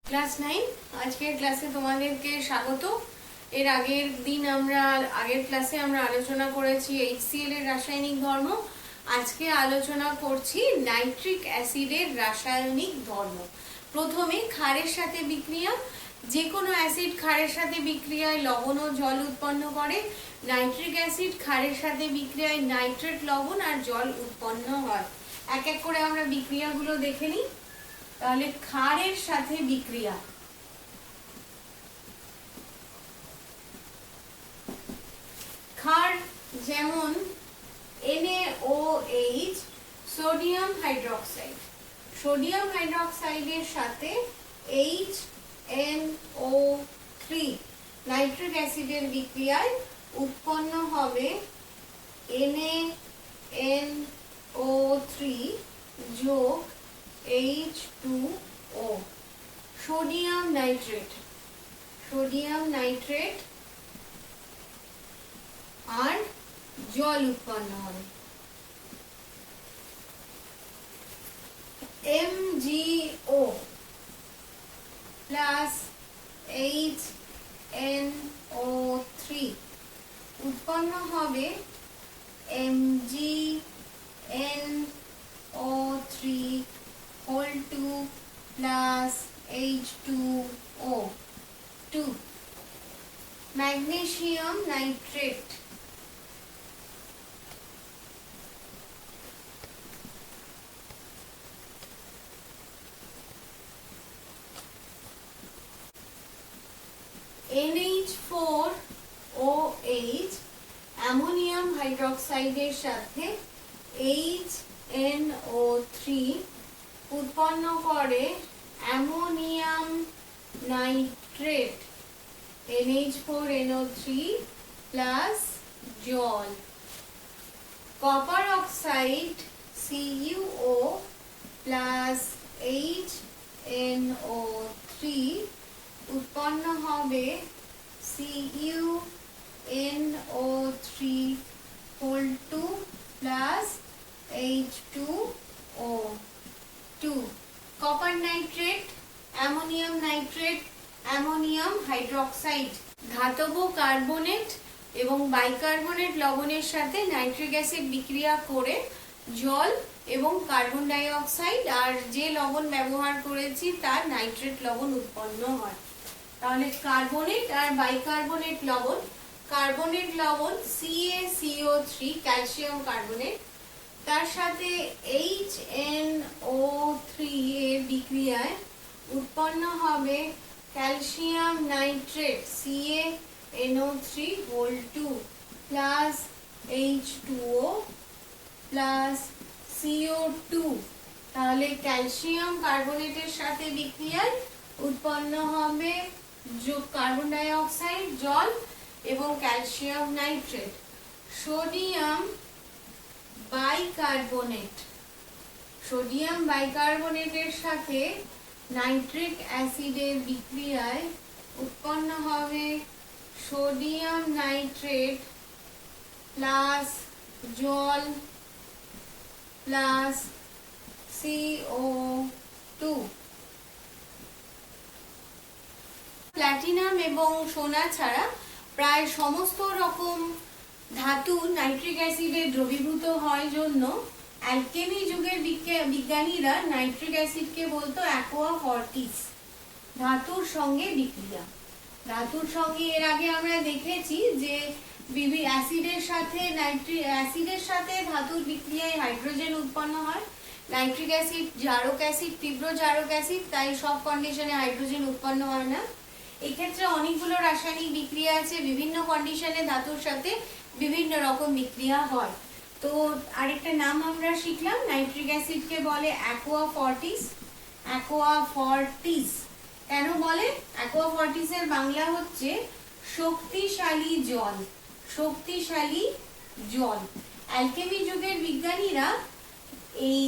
Class 9 আজকের ক্লাসে তোমাদেরকে স্বাগত। এর আগের ক্লাসে আমরা আলোচনা করেছি HCl এর রাসায়নিক ধর্ম। আজকে আলোচনা করছি নাইট্রিক অ্যাসিডের রাসায়নিক ধর্ম। প্রথমে ক্ষারের সাথে বিক্রিয়া। যে কোনো অ্যাসিড ক্ষারের সাথে বিক্রিয়ায় লবণ ও জল উৎপন্ন করে। নাইট্রিক অ্যাসিড ক্ষারের সাথে বিক্রিয়ায় নাইট্রেট, লবণ আর জল উৎপন্ন হয়। এক এক করে আমরা বিক্রিয়াগুলো দেখে নিই। তাহলে ক্ষারের সাথে বিক্রিয়া, ক্ষার যেমন NaOH, সোডিয়াম হাইড্রোক্সাইড। সোডিয়াম হাইড্রোক্সাইডের সাথে HNO3 নাইট্রিক অ্যাসিডের বিক্রিয়ায় উৎপন্ন হবে NaNO3 যোগ H2O, sodium nitrate. Sodium nitrate আর জল উৎপন্ন হবে। MgO প্লাস HNO3 উৎপন্ন হবে MgNO3 whole 2 plus H2O 2. Magnesium nitrate NH4OH ammonium হাইড্রোক্সাইডের সাথে HNO3 উৎপন্ন করে অ্যামোনিয়াম নাইট্রেট NH4NO3 প্লাস জল। Copper oxide CuO plus HNO3 উৎপন্ন হবে CuNO3 whole 2 plus H2O 2. Copper nitrate, ammonium nitrate, ammonium hydroxide. ধাতব carbonate এবং বাইকার্বনেট লবণের সাথে নাইট্রিক অ্যাসিড বিক্রিয়া করে জল এবং কার্বন ডাই অক্সাইড আর যে লবণ ব্যবহার করেছি তার নাইট্রেট লবণ উৎপন্ন হয়। তাহলে কার্বনেট আর বাইকার্বনেট লবণ। কার্বনেট লবণ CaCO3 ক্যালসিয়াম কার্বনেট, তার সাথে HNO3 এর বিক্রিয়ায় উৎপন্ন হবে calcium nitrate CaNO3 whole 2 plus H2O plus CO2। তাহলে ক্যালসিয়াম কার্বনেটের সাথে বিক্রিয়ায় উৎপন্ন হবে কার্বন ডাই অক্সাইড, জল এবং calcium nitrate. Sodium bicarbonate, sodium বাইকার্বনেটের সাথে নাইট্রিক অ্যাসিডের বিক্রিয়ায় উৎপন্ন হবে সোডিয়াম নাইট্রেট প্লাস জল প্লাস CO2। প্ল্যাটিনাম এবং সোনা ছাড়া প্রায় সমস্ত রকম ধাতু নাইট্রিক অ্যাসিডে দ্রবীভূত হয় জন্য অ্যালকেমি যুগের বিজ্ঞানীরা নাইট্রিক অ্যাসিডকে বলতো অ্যাকোয়া ফর্টিস। ধাতুর সঙ্গে বিক্রিয়া, ধাতুর সঙ্গে এর আগে আমরা দেখেছি যে অ্যাসিডের সাথে ধাতুর বিক্রিয়ায় হাইড্রোজেন উৎপন্ন হয়। নাইট্রিক অ্যাসিড জারক অ্যাসিড, তীব্র জারক অ্যাসিড, তাই সব কন্ডিশনে হাইড্রোজেন উৎপন্ন হয় না। এক্ষেত্রে অনেকগুলো রাসায়নিক বিক্রিয়া আছে, বিভিন্ন কন্ডিশনে ধাতুর সাথে বিভিন্ন রকম বিক্রিয়া হয়। তো আরেকটা নাম আমরা শিখলাম, নাইট্রিক অ্যাসিডকে বলে অ্যাকোয়া ফর্টিস। অ্যাকোয়া ফর্টিস কেন বলে? অ্যাকোয়া ফর্টিসের বাংলা হচ্ছে শক্তিশালী জল। শক্তিশালী জল। অ্যালকেমি যুগের বিজ্ঞানীরা এই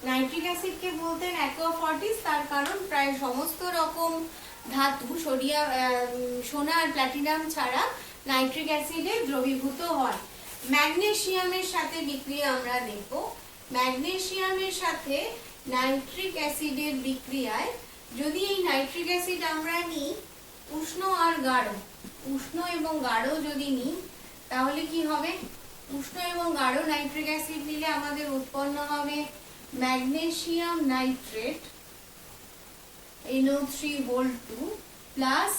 নাইট্রিক অ্যাসিডকে বলতেন অ্যাকোয়া ফর্টিস, তার কারণ প্রায় সমস্ত রকম ধাতু সোনা আর প্ল্যাটিনাম ছাড়া নাইট্রিক অ্যাসিডে দ্রবীভূত হয়। ম্যাগনেসিয়ামের সাথে বিক্রিয়া আমরা দেখব। ম্যাগনেসিয়ামের সাথে নাইট্রিক অ্যাসিডের বিক্রিয়ায় যদি এই নাইট্রিক অ্যাসিড আমরা নিই উষ্ণ আর গাঢ়, উষ্ণ এবং গাঢ় যদি নিই তাহলে কি হবে, উষ্ণ এবং গাঢ় নাইট্রিক অ্যাসিড নিলে আমাদের উৎপন্ন হবে magnesium nitrate NO3(2) plus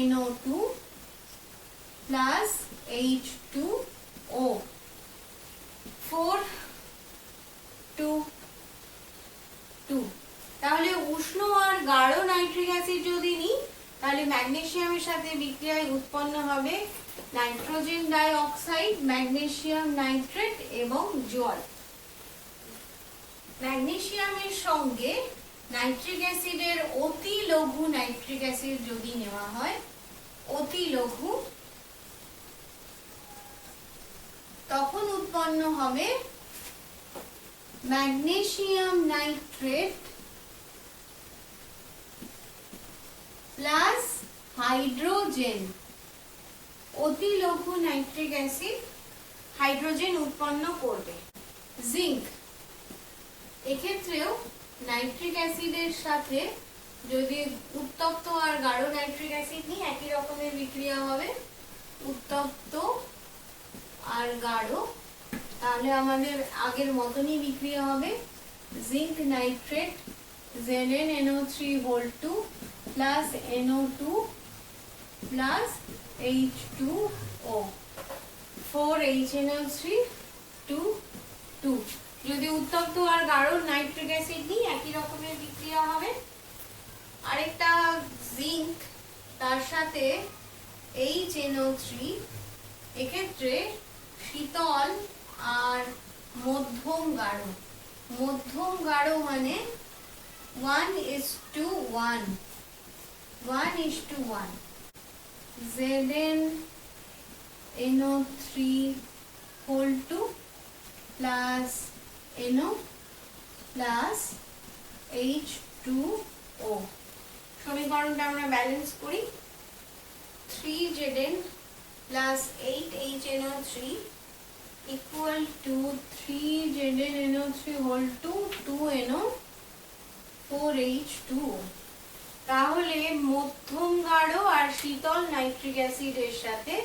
NO2 plus H2O 4 2 2। তাহলে উষ্ণ আর গাঢ় নাইট্রিক অ্যাসিড যদি নিই তাহলে ম্যাগনেসিয়ামের সাথে বিক্রিয়ায় উৎপন্ন হবে nitrogen die oxide, magnesium nitrate এবং জল। ম্যাগনেসিয়ামের সঙ্গে নাইট্রিক অ্যাসিডের অতি লঘু নাইট্রিক অ্যাসিড যদি নেওয়া হয়, অতি লঘু, তখন উৎপন্ন হবে ম্যাগনেসিয়াম নাইট্রেট প্লাস হাইড্রোজেন। অতি লঘু নাইট্রিক অ্যাসিড হাইড্রোজেন উৎপন্ন করবে। জিঙ্ক, এক্ষেত্রেও নাইট্রিক অ্যাসিডের সাথে যদি উত্তপ্ত আর গাঢ় নাইট্রিক অ্যাসিড নিই একই রকমের বিক্রিয়া হবে, উত্তপ্ত আর গাঢ়, তাহলে আমাদের আগের মতনই বিক্রিয়া হবে। Zinc nitrate ZnNO3(2) plus NO2 plus H2O 4HNO3(2) 2। যদি উত্তপ্ত আর গাঢ় নাইট্রিক অ্যাসিড নিই একই রকমের বিক্রিয়া হবে। আরেকটা জিঙ্ক তার সাথে HNO3, এক্ষেত্রে শীতল আর মধ্যম গাঢ়, মধ্যম গাঢ় মানে 1:1 1:1 ZnNO3(2) plus NO plus H2O। সমীকরণটা আমরা ব্যালেন্স করি। 3Zn plus 8HNO3 equal to 3ZnNO3(2) 2NO 4H2O। তাহলে মধ্যম গাঢ় আর শীতল নাইট্রিক অ্যাসিডের সাথে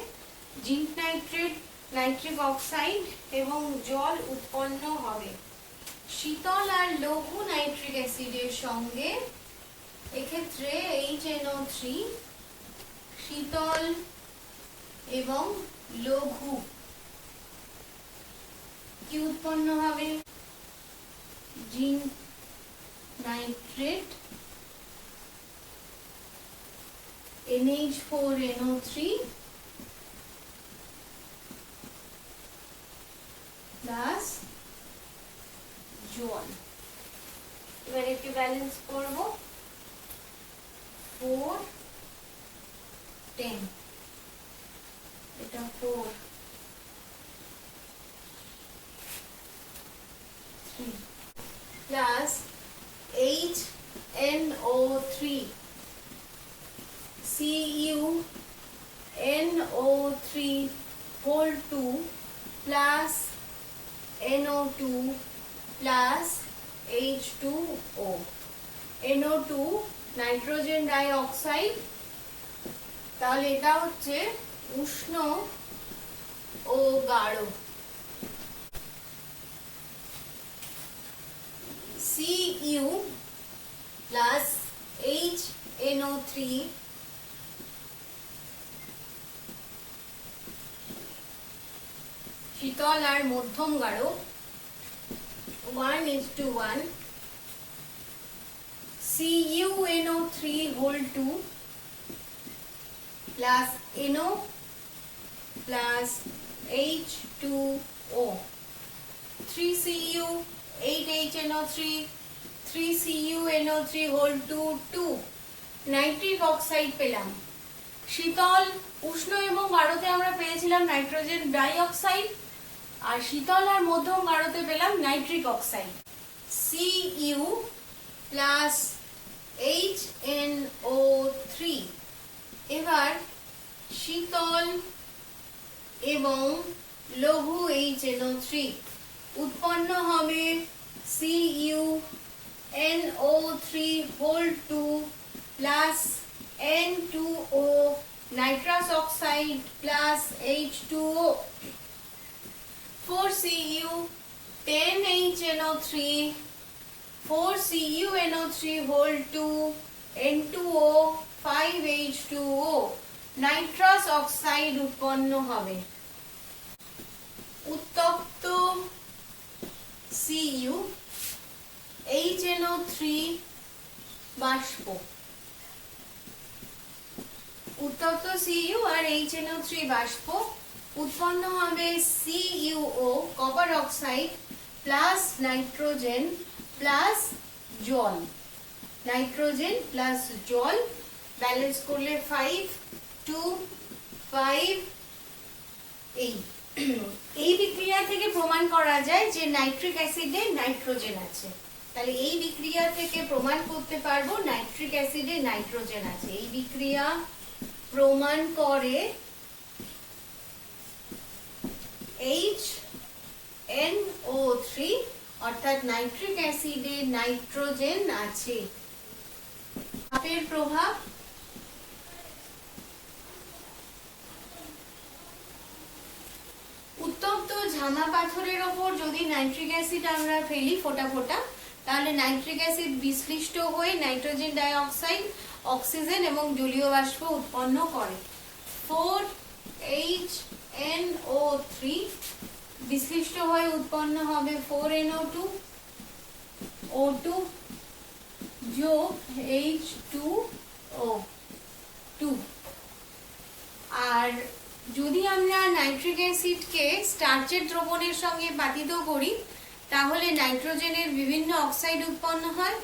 জিঙ্ক নাইট্রেট, নাইট্রিক অক্সাইড এবং জল উৎপন্ন হবে। শীতল আর লঘু নাইট্রিক অ্যাসিডের সঙ্গে এক্ষেত্রে HNO3, শীতল এবং লঘু, কি উৎপন্ন হবে, জিঙ্ক নাইট্রেট NH4NO3 প্লাস জল। এবার একে ব্যালেন্স করব। 4 10, এটা 4 3 plus HNO3 CuNO3(2) plus NO2 plus H2O। NO2 nitrogen dioxide, তাহলে এটা হচ্ছে উষ্ণ ও গাঢ়। Cu প্লাস HNO3 শীতল আর মধ্যম গাঢ় 1:1 CuNO3(2) plus NO plus H2O 3Cu 8HNO3 3CuNO3(2) 2 nitric oxide পেলাম। শীতল, উষ্ণ এবং গাঢ়তে আমরা পেয়েছিলাম নাইট্রোজেন ডাই অক্সাইড, আর শীতল আর মধ্যম গাঢ়তে পেলাম nitric oxide. Cu plus HNO3। এবার শীতল এবং লঘু HNO3 উৎপন্ন হবে CuNO3(2) plus N2O, nitrous oxide plus H2O, 4Cu, 10HNO3, 4CuNO3 whole 2, N2O, 5H2O, nitrous oxide উৎপন্ন হবে। উত্তপ্ত Cu, HNO3 বাষ্প, উত্তপ্ত Cu আর HNO3 বাষ্প উৎপন্ন হবে CuO, copper oxide plus nitrogen plus জল, নাইট্রোজেন প্লাস জল ব্যালেন্স করলে 5 2 5 8। এই বিক্রিয়া থেকে প্রমাণ করা যায় যে নাইট্রিক অ্যাসিডে নাইট্রোজেন আছে। তাহলে এই বিক্রিয়া থেকে প্রমাণ করতে পারবো নাইট্রিক অ্যাসিডে নাইট্রোজেন আছে। এই বিক্রিয়া প্রমাণ করে HNO3 অর্থাৎ নাইট্রিক অ্যাসিডে নাইট্রোজেন আছে। তাপের প্রভাব, উত্তপ্ত ঝামা পাথরের ওপর যদি নাইট্রিক অ্যাসিড আমরা ফেলি ফোঁটা ফোঁটা, তাহলে নাইট্রিক অ্যাসিড বিশ্লিষ্ট হয়ে নাইট্রোজেন ডাই অক্সাইড, অক্সিজেন এবং জলীয় বাষ্প উৎপন্ন করে। 4HNO3 বিশ্লিষ্ট হয়ে উৎপন্ন হবে 4NO2, O2 যোগ H2O2। আর যদি আমরা নাইট্রিক অ্যাসিডকে স্টার্চের দ্রবণের সঙ্গে পাতিত করি, তাহলে নাইট্রোজেনের বিভিন্ন অক্সাইড উৎপন্ন হয়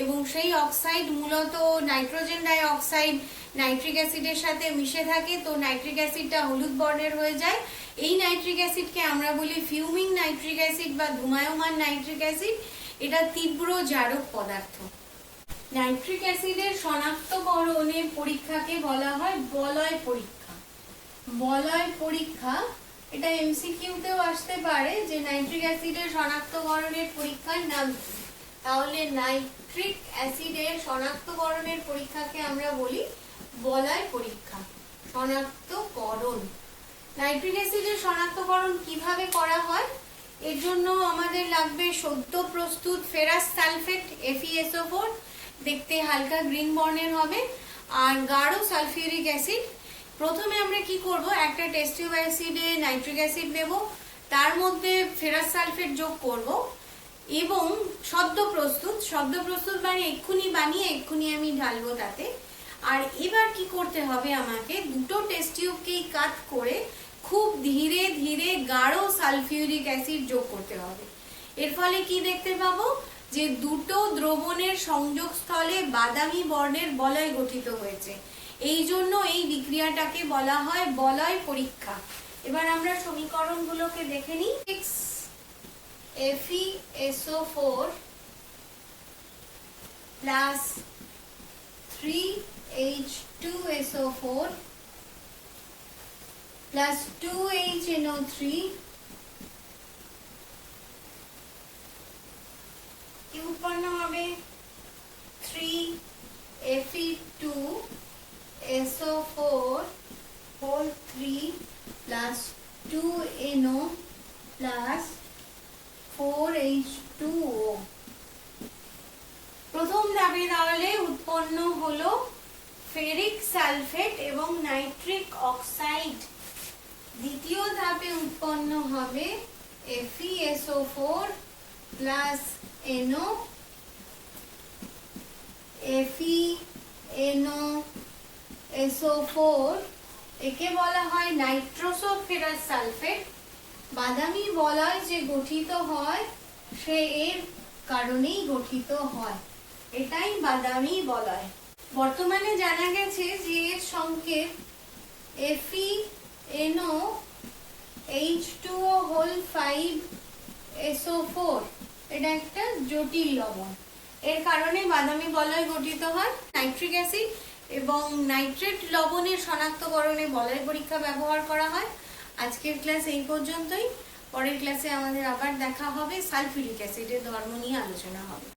এবং সেই অক্সাইড মূলত নাইট্রোজেন ডাই অক্সাইড নাইট্রিক অ্যাসিডের সাথে মিশে থাকে, তো নাইট্রিক অ্যাসিডটা হলুদ বর্ণের হয়ে যায়। এই নাইট্রিক অ্যাসিডকে আমরা বলি ফিউমিং নাইট্রিক অ্যাসিড বা ধূমায়মান নাইট্রিক অ্যাসিড। এটা তীব্র জারক পদার্থ। নাইট্রিক অ্যাসিডের শনাক্তকরণের পরীক্ষাকে বলা হয় বলয় পরীক্ষা। বলয় পরীক্ষা, এটা এমসিকিউতেও আসতে পারে যে নাইট্রিক অ্যাসিডের শনাক্তকরণের পরীক্ষার নাম কি। তাহলে নাইট্রিক অ্যাসিডের শনাক্তকরণের পরীক্ষাকে আমরা বলি বলয় পরীক্ষা। শনাক্তকরণ, নাইট্রিক অ্যাসিডের শনাক্তকরণ কিভাবে করা হয়? এর জন্য আমাদের লাগবে সদ্য প্রস্তুত ফেরাস সালফেট FeSO4, দেখতে হালকা গ্রিন বর্ণের হবে, আর গাঢ় সালফিউরিক অ্যাসিড। প্রথমে আমরা কি করব, একটা টেস্ট টিউব অ্যাসিডে নাইট্রিক অ্যাসিড নেব, তার মধ্যে ফেরাস সালফেট যোগ করব এবং সদ্য প্রস্তুত মানে এক্ষুনি বানিয়ে এক্ষুনি আমি ঢালবো তাতে। আর এবার কি করতে হবে, আমাকে দুটো টেস্ট টিউবকেই কাট করে খুব ধীরে ধীরে গাঢ় সালফিউরিক অ্যাসিড যোগ করতে হবে। এর ফলে কি দেখতে পাবো, যে দুটো দ্রবণের সংযোগস্থলে বাদামি বর্ণের বলয় গঠিত হয়েছে। এই জন্য এই বিক্রিয়াটাকে বলা হয় বলয় পরীক্ষা। এবার আমরা সমীকরণগুলোকে দেখে নিই। FeSO4 plus 3H2SO4 plus 2HNO3 কি উৎপন্ন হবে, 3Fe2SO4 whole 3 plus 2NO plus 4H2O। প্রথম ধাপে তাহলে উৎপন্ন হলো ফেরিক সালফেট এবং নাইট্রিক অক্সাইড। দ্বিতীয় ধাপে উৎপন্ন হবে FeSO4 প্লাস NO, FeNOSO4, একে বলা হয় নাইট্রোসো ফেরাস সালফেট। বাদামি বলয় যে গঠিত হয় সে এর কারণেই গঠিত হয়, এটাই বাদামি বলয়। বর্তমানে জানা গেছে যে এর সংকেত FeNO H2O 5SO4, এটা একটা জটিল লবণ, এর কারণে বাদামি বলয় গঠিত হয়। নাইট্রিক অ্যাসিড এবং নাইট্রেট লবণের শনাক্তকরণে বলয় পরীক্ষা ব্যবহার করা হয়। আজকের ক্লাস এই পর্যন্তই। পরের ক্লাসে আমাদের আবার দেখা হবে, সালফিউরিক অ্যাসিডের ধর্ম নিয়ে আলোচনা হবে।